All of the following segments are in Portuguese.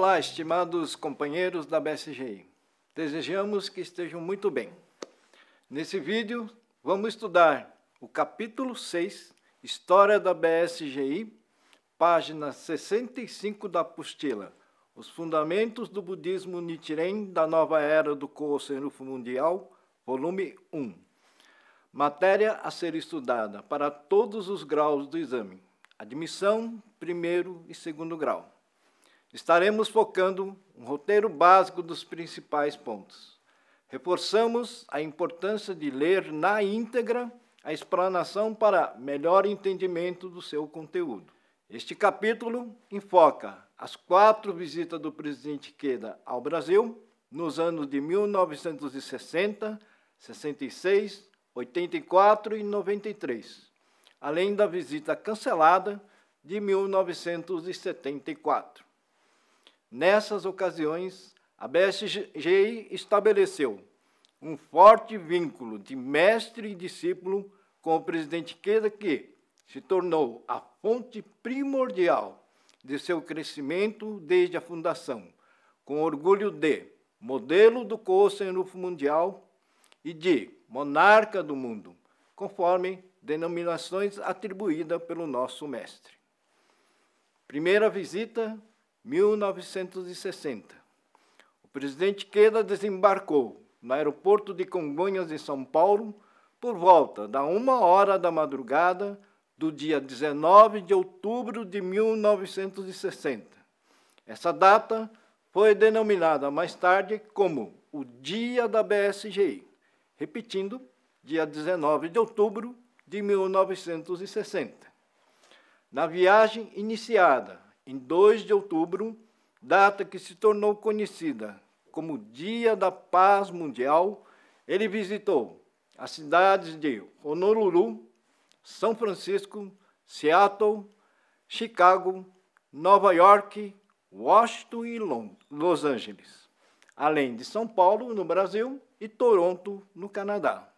Olá, estimados companheiros da BSGI. Desejamos que estejam muito bem. Nesse vídeo, vamos estudar o capítulo 6, História da BSGI, página 65 da apostila, Os Fundamentos do Budismo Nichiren da Nova Era do Kōsen Rufu Mundial, volume 1. Matéria a ser estudada para todos os graus do exame, admissão, primeiro e segundo grau. Estaremos focando um roteiro básico dos principais pontos. Reforçamos a importância de ler na íntegra a explanação para melhor entendimento do seu conteúdo. Este capítulo enfoca as 4 visitas do presidente Ikeda ao Brasil nos anos de 1960, 66, 84 e 93, além da visita cancelada de 1974. Nessas ocasiões, a BSGI estabeleceu um forte vínculo de mestre e discípulo com o presidente Ikeda, que se tornou a fonte primordial de seu crescimento desde a fundação, com orgulho de modelo do Kōsen Rufu Mundial e de monarca do mundo, conforme denominações atribuídas pelo nosso mestre. Primeira visita, 1960. O presidente Ikeda desembarcou no aeroporto de Congonhas, em São Paulo, por volta da 1h da madrugada do dia 19 de outubro de 1960. Essa data foi denominada mais tarde como o Dia da BSGI, repetindo, dia 19 de outubro de 1960. Na viagem iniciada em 2 de outubro, data que se tornou conhecida como Dia da Paz Mundial, ele visitou as cidades de Honolulu, São Francisco, Seattle, Chicago, Nova York, Washington e Los Angeles, além de São Paulo, no Brasil, e Toronto, no Canadá.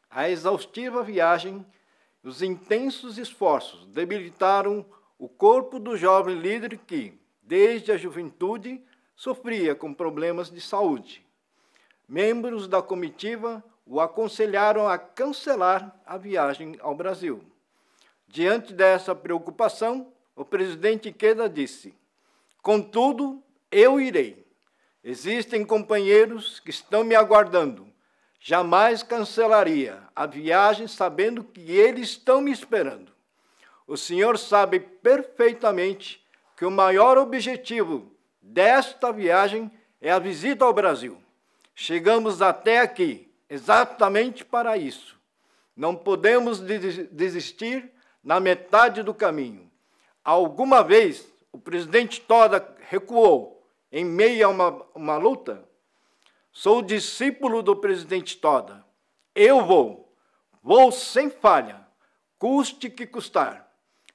A exaustiva viagem e os intensos esforços debilitaram o corpo do jovem líder que, desde a juventude, sofria com problemas de saúde. Membros da comitiva o aconselharam a cancelar a viagem ao Brasil. Diante dessa preocupação, o presidente Ikeda disse: "Contudo, eu irei. Existem companheiros que estão me aguardando. Jamais cancelaria a viagem sabendo que eles estão me esperando. O senhor sabe perfeitamente que o maior objetivo desta viagem é a visita ao Brasil. Chegamos até aqui exatamente para isso. Não podemos desistir na metade do caminho. Alguma vez o presidente Toda recuou em meio a uma luta? Sou discípulo do presidente Toda. Eu vou sem falha, custe que custar.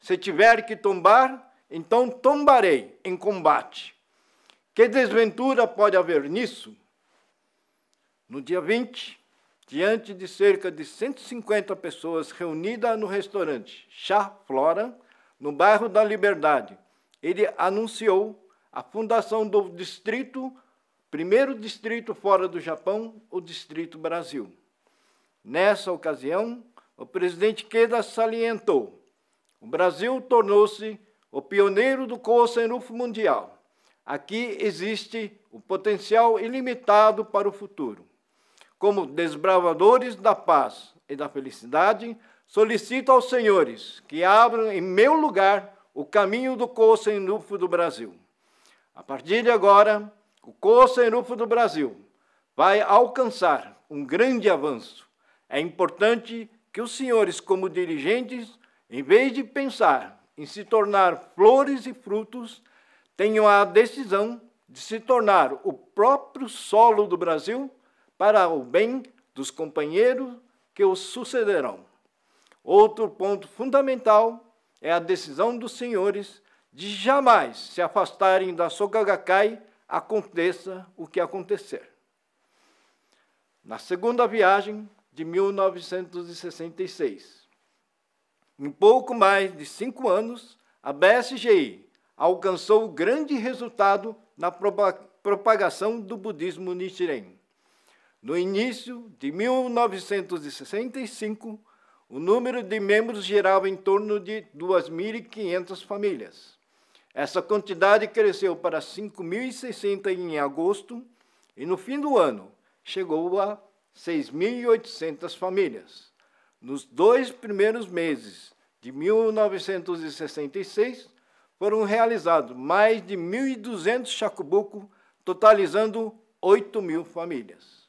Se tiver que tombar, então tombarei em combate. Que desventura pode haver nisso?" No dia 20, diante de cerca de 150 pessoas reunidas no restaurante Chá Flora, no bairro da Liberdade, ele anunciou a fundação do distrito, primeiro distrito fora do Japão, o Distrito Brasil. Nessa ocasião, o presidente Ikeda salientou: "O Brasil tornou-se o pioneiro do Kōsen Rufu Mundial. Aqui existe o potencial ilimitado para o futuro. Como desbravadores da paz e da felicidade, solicito aos senhores que abram em meu lugar o caminho do Kōsen Rufu do Brasil. A partir de agora, o Kōsen Rufu do Brasil vai alcançar um grande avanço. É importante que os senhores, como dirigentes, em vez de pensar em se tornar flores e frutos, tenham a decisão de se tornar o próprio solo do Brasil para o bem dos companheiros que os sucederão. Outro ponto fundamental é a decisão dos senhores de jamais se afastarem da Soka Gakkai, aconteça o que acontecer." Na segunda viagem de 1966, em pouco mais de 5 anos, a BSGI alcançou grande resultado na propagação do budismo Nichiren. No início de 1965, o número de membros girava em torno de 2.500 famílias. Essa quantidade cresceu para 5.060 em agosto e, no fim do ano, chegou a 6.800 famílias. Nos 2 primeiros meses de 1966, foram realizados mais de 1.200 shakubuku, totalizando 8.000 famílias.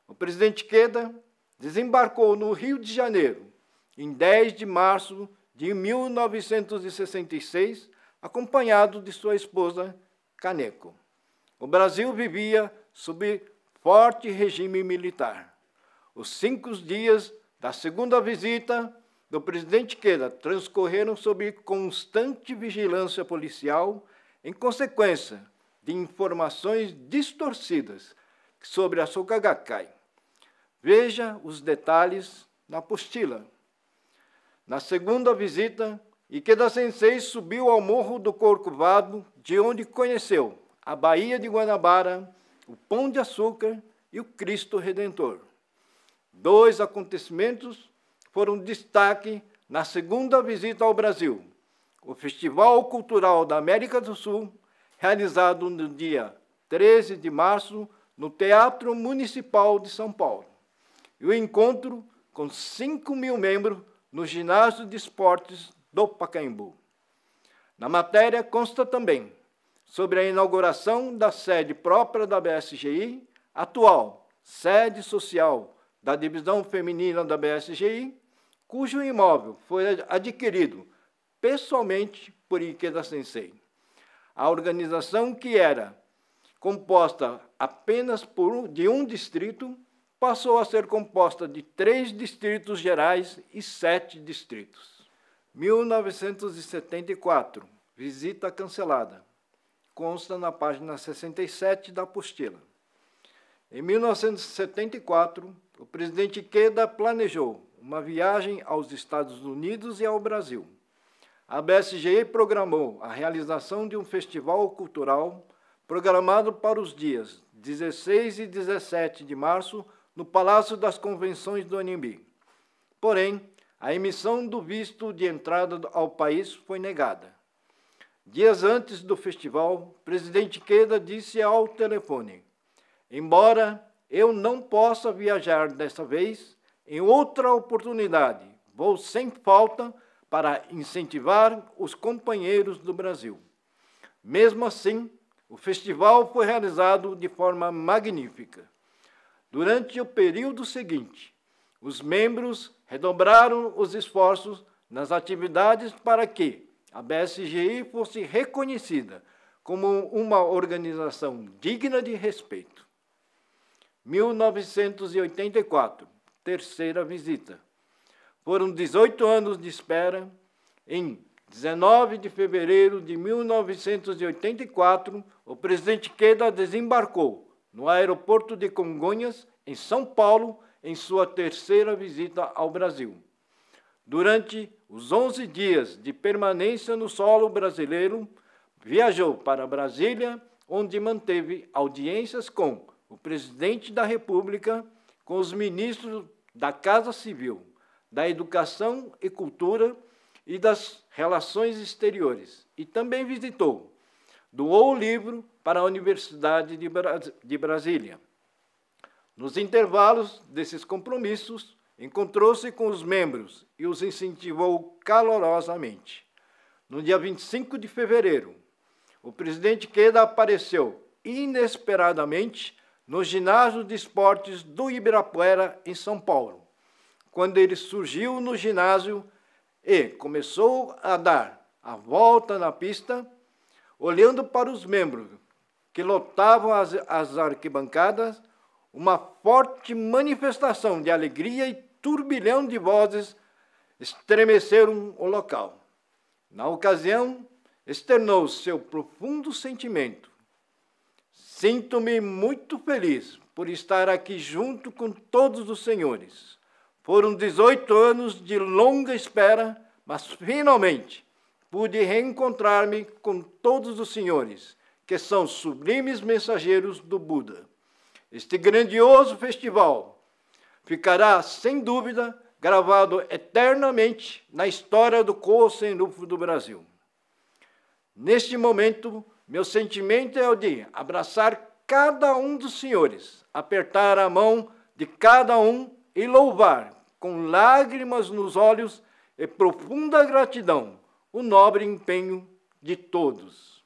O presidente Ikeda desembarcou no Rio de Janeiro em 10 de março de 1966, acompanhado de sua esposa, Kaneko. O Brasil vivia sob forte regime militar. Os 5 dias da segunda visita do presidente Ikeda transcorreram sob constante vigilância policial, em consequência de informações distorcidas sobre a Soka Gakkai. Veja os detalhes na apostila. Na segunda visita, Ikeda Sensei subiu ao Morro do Corcovado, de onde conheceu a Baía de Guanabara, o Pão de Açúcar e o Cristo Redentor. 2 acontecimentos foram destaque na segunda visita ao Brasil: o Festival Cultural da América do Sul, realizado no dia 13 de março no Teatro Municipal de São Paulo, e o encontro com 5.000 membros no Ginásio de Esportes do Pacaembu. Na matéria consta também sobre a inauguração da sede própria da BSGI, atual sede social da divisão feminina da BSGI, cujo imóvel foi adquirido pessoalmente por Ikeda Sensei. A organização, que era composta apenas de um distrito, passou a ser composta de 3 distritos gerais e 7 distritos. 1974, visita cancelada. Consta na página 67 da apostila. Em 1974, o presidente Ikeda planejou uma viagem aos Estados Unidos e ao Brasil. A BSGI programou a realização de um festival cultural programado para os dias 16 e 17 de março no Palácio das Convenções do Anhembi. Porém, a emissão do visto de entrada ao país foi negada. Dias antes do festival, o presidente Ikeda disse ao telefone: "Embora eu não possa viajar desta vez, em outra oportunidade vou sem falta para incentivar os companheiros do Brasil." Mesmo assim, o festival foi realizado de forma magnífica. Durante o período seguinte, os membros redobraram os esforços nas atividades para que a BSGI fosse reconhecida como uma organização digna de respeito. 1984, terceira visita. Foram 18 anos de espera. Em 19 de fevereiro de 1984, o presidente Ikeda desembarcou no aeroporto de Congonhas, em São Paulo, em sua terceira visita ao Brasil. Durante os 11 dias de permanência no solo brasileiro, viajou para Brasília, onde manteve audiências com o presidente da República, com os ministros da Casa Civil, da Educação e Cultura e das Relações Exteriores, e também doou o livro para a Universidade de Brasília. Nos intervalos desses compromissos, encontrou-se com os membros e os incentivou calorosamente. No dia 25 de fevereiro, o presidente Ikeda apareceu inesperadamente no Ginásio de Esportes do Ibirapuera, em São Paulo. Quando ele surgiu no ginásio e começou a dar a volta na pista, olhando para os membros que lotavam as arquibancadas, uma forte manifestação de alegria e turbilhão de vozes estremeceram o local. Na ocasião, externou seu profundo sentimento: "Sinto-me muito feliz por estar aqui junto com todos os senhores. Foram 18 anos de longa espera, mas finalmente pude reencontrar-me com todos os senhores, que são sublimes mensageiros do Buda. Este grandioso festival ficará, sem dúvida, gravado eternamente na história do Kosen-Rufu do Brasil. Neste momento, meu sentimento é o de abraçar cada um dos senhores, apertar a mão de cada um e louvar, com lágrimas nos olhos e profunda gratidão, o nobre empenho de todos.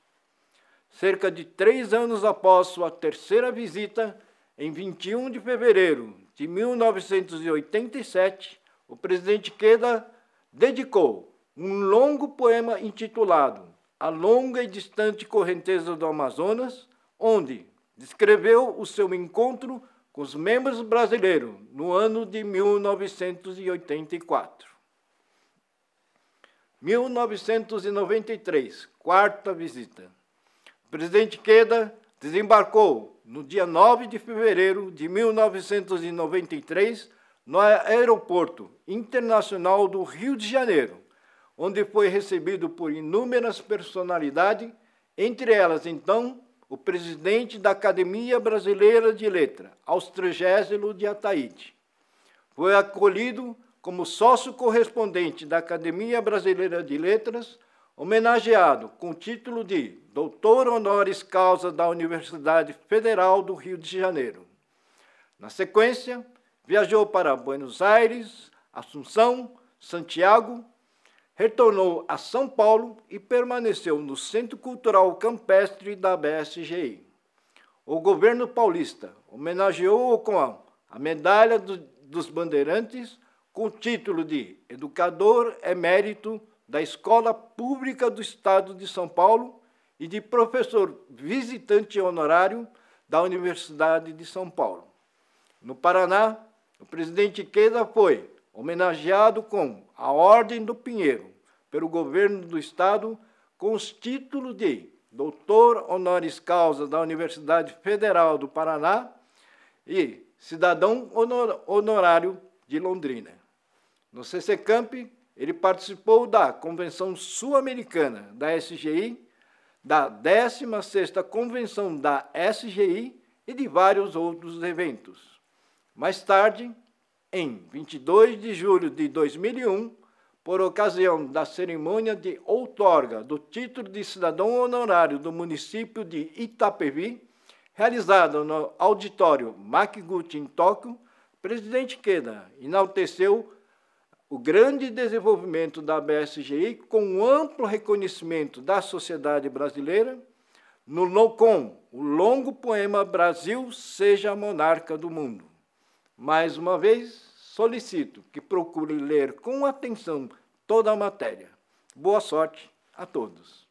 Cerca de 3 anos após sua terceira visita, em 21 de fevereiro de 1987, o presidente Ikeda dedicou um longo poema intitulado A Longa e Distante Correnteza do Amazonas, onde descreveu o seu encontro com os membros brasileiros no ano de 1984. 1993, quarta visita. O presidente Ikeda desembarcou no dia 9 de fevereiro de 1993 no Aeroporto Internacional do Rio de Janeiro, onde foi recebido por inúmeras personalidades, entre elas, então, o presidente da Academia Brasileira de Letras, Austrégésilo de Ataíde. Foi acolhido como sócio correspondente da Academia Brasileira de Letras, homenageado com o título de Doutor Honoris Causa da Universidade Federal do Rio de Janeiro. Na sequência, viajou para Buenos Aires, Assunção, Santiago, retornou a São Paulo e permaneceu no Centro Cultural Campestre da BSGI. O governo paulista homenageou-o com a Medalha dos Bandeirantes, com o título de Educador Emérito da Escola Pública do Estado de São Paulo e de professor visitante honorário da Universidade de São Paulo. No Paraná, o presidente Ikeda foi homenageado com a Ordem do Pinheiro pelo governo do Estado com os títulos de Doutor Honoris Causa da Universidade Federal do Paraná e Cidadão Honorário de Londrina. No CCCamp, ele participou da Convenção Sul-Americana da SGI, da 16ª Convenção da SGI e de vários outros eventos. Mais tarde, em 22 de julho de 2001, por ocasião da cerimônia de outorga do título de cidadão honorário do município de Itapevi, realizada no auditório Makiguchi, em Tóquio, o presidente Ikeda enalteceu o grande desenvolvimento da BSGI com um amplo reconhecimento da sociedade brasileira com o longo poema Brasil seja monarca do mundo. Mais uma vez, solicito que procure ler com atenção toda a matéria. Boa sorte a todos.